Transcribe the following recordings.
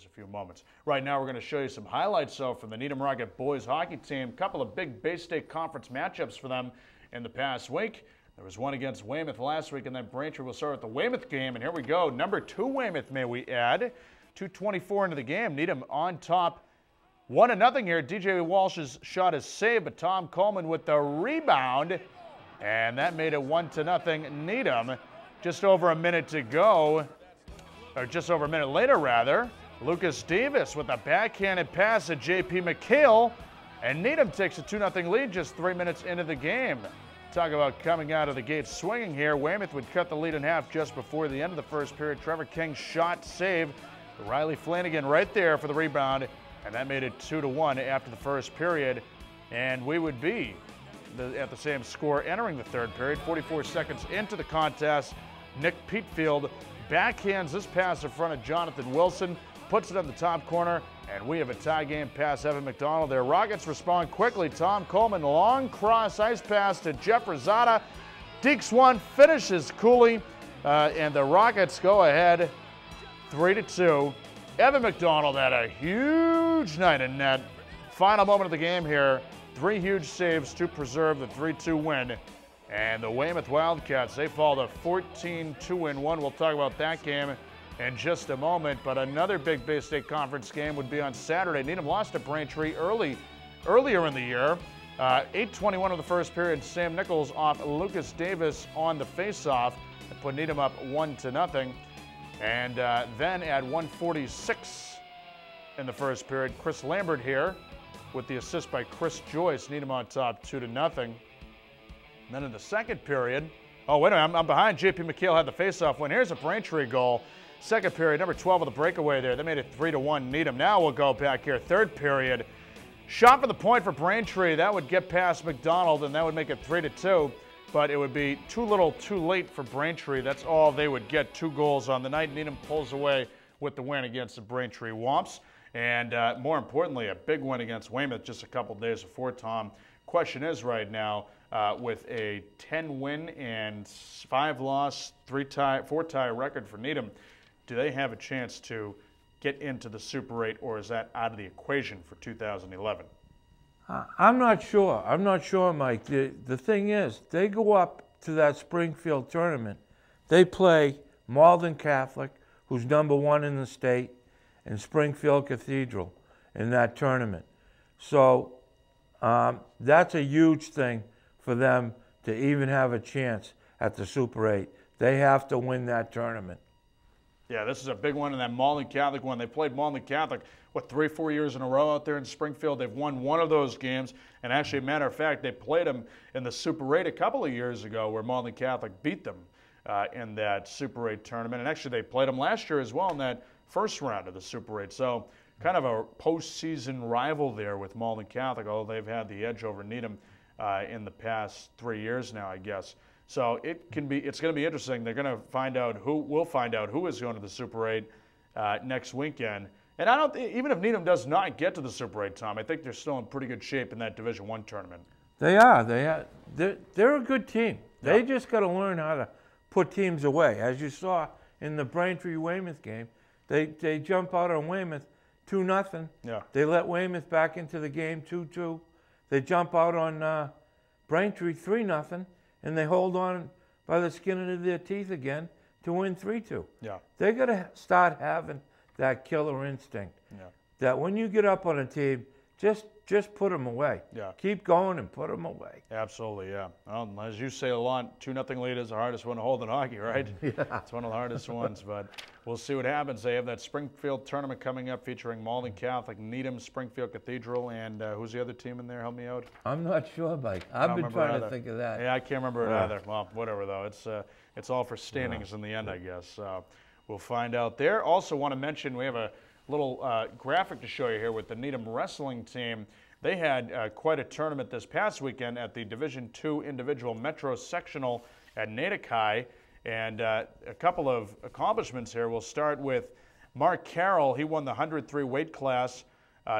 just a few moments. Right now, we're going to show you some highlights from the Needham Rocket boys hockey team. A couple of big Bay State Conference matchups for them in the past week. There was one against Weymouth last week, and then Braintree will start with the Weymouth game. And here we go. Number 2 Weymouth, may we add. 2:24 into the game. Needham on top 1-0 here. DJ Walsh's shot is saved, but Tom Coleman with the rebound. And that made it 1-0 Needham. Just over a minute to go, or just over a minute later, rather. Lucas Davis with a backhanded pass to J.P. McHale. And Needham takes a 2-0 lead just 3 minutes into the game. Talk about coming out of the gate swinging here. Weymouth would cut the lead in half just before the end of the first period. Trevor King's shot save. Riley Flanagan right there for the rebound. And that made it 2-1 after the first period. And we would be at the same score entering the third period. 44 seconds into the contest. Nick Petefield backhands this pass in front of Jonathan Wilson. Puts it in the top corner. And we have a tie game past Evan McDonald there. Rockets respond quickly. Tom Coleman, long cross ice pass to Jeff Rosada. Deeks one, finishes coolly. And the Rockets go ahead 3-2. Evan McDonald had a huge night in net. Final moment of the game here. 3 huge saves to preserve the 3-2 win. And the Weymouth Wildcats, they fall to 14-2-1. We'll talk about that game in just a moment, but another big Bay State Conference game would be on Saturday. Needham lost to Braintree earlier in the year. 8:21 of the first period. Sam Nichols off Lucas Davis on the faceoff and put Needham up 1-0. And then at 1:46 in the first period, Chris Lambert here with the assist by Chris Joyce. Needham on top 2-0. And then in the second period, oh wait a minute, I'm behind. J.P. McHale had the faceoff win. Here's a Braintree goal. Second period, number 12 of the breakaway there. They made it 3-1 Needham. Now we'll go back here. Third period. Shot for the point for Braintree. That would get past McDonald, and that would make it 3-2. But it would be too little, too late for Braintree. That's all they would get. 2 goals on the night. Needham pulls away with the win against the Braintree Womps. And more importantly, a big win against Weymouth just a couple days before, Tom. Question is right now, with a 10-win and 5-loss, 4-tie record for Needham, do they have a chance to get into the Super 8, or is that out of the equation for 2011? I'm not sure. I'm not sure, Mike. The thing is, they go up to that Springfield tournament. They play Malden Catholic, who's #1 in the state, and Springfield Cathedral in that tournament. So that's a huge thing for them to even have a chance at the Super 8. They have to win that tournament. Yeah, this is a big one, and that Malden Catholic one. They played Malden Catholic, 3-4 years in a row out there in Springfield. They've won one of those games, and actually, a matter of fact, they played them in the Super 8 a couple of years ago where Malden Catholic beat them in that Super 8 tournament. And actually, they played them last year as well in that first round of the Super 8. So kind of a postseason rival there with Malden Catholic, although they've had the edge over Needham in the past 3 years now, I guess. So it's going to be interesting. They're going to find out we'll find out who is going to the Super 8 next weekend. And even if Needham does not get to the Super 8, Tom, I think they're still in pretty good shape in that Division I tournament. They are. They're a good team. Yeah. They just got to learn how to put teams away. As you saw in the Braintree-Weymouth game, they jump out on Weymouth 2-0. Yeah. They let Weymouth back into the game 2-2. They jump out on Braintree 3-0. And they hold on by the skin of their teeth again to win 3-2. Yeah. They got to start having that killer instinct. Yeah. That when you get up on a team, just put them away. Yeah. Keep going and put them away. Absolutely, yeah. Well, as you say a lot, 2-0 lead is the hardest one to hold in hockey, right? Yeah. It's one of the hardest ones, but we'll see what happens. They have that Springfield tournament coming up featuring Malden Catholic, Needham, Springfield Cathedral, and who's the other team in there? Help me out. I'm not sure, Mike. I've been trying to think of that. Yeah, I can't remember it either. Well, whatever, though. It's all for standings in the end, I guess. We'll find out there. Also want to mention we have a little graphic to show you here with the Needham wrestling team. They had quite a tournament this past weekend at the Division II Individual Metro Sectional at Natick High. And a couple of accomplishments here. We'll start with Mark Carroll. He won the 103 weight class,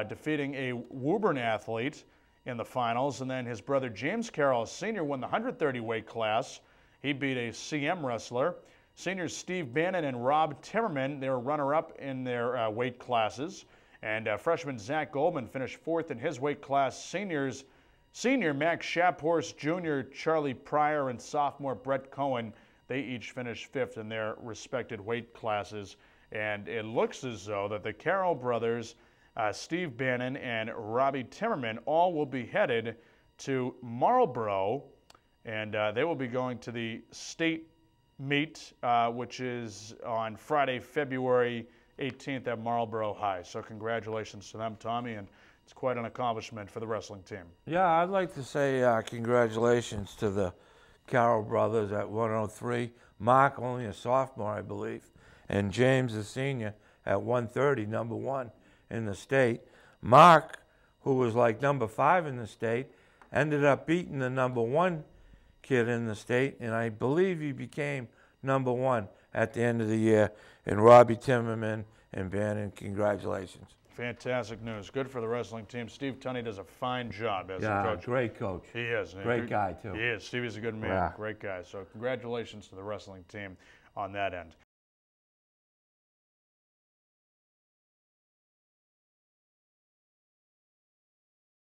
defeating a Woburn athlete in the finals. And then his brother James Carroll, a senior, won the 130 weight class. He beat a CM wrestler. Seniors Steve Bannon and Rob Timmerman, they were runner-up in their weight classes. And freshman Zach Goldman finished fourth in his weight class. Senior Max Shaphorst, junior Charlie Pryor, and sophomore Brett Cohen, they each finished fifth in their respected weight classes. And it looks as though that the Carroll brothers, Steve Bannon and Robbie Timmerman, all will be headed to Marlboro, and they will be going to the state meet, which is on Friday, February 18th at Marlboro High. So congratulations to them, Tommy, and it's quite an accomplishment for the wrestling team. Yeah, I'd like to say congratulations to the Carroll brothers at 103. Mark, only a sophomore, I believe, and James, a senior, at 130, number one in the state. Mark, who was like number 5 in the state, ended up beating the number 1 kid in the state, and I believe he became number 1 at the end of the year. And Robbie Timmerman and Bannon, congratulations. Fantastic news. Good for the wrestling team. Steve Tunney does a fine job as a coach. Yeah, great coach. He is. Great guy, too. He is. Stevie's a good man. Yeah. Great guy. So congratulations to the wrestling team on that end.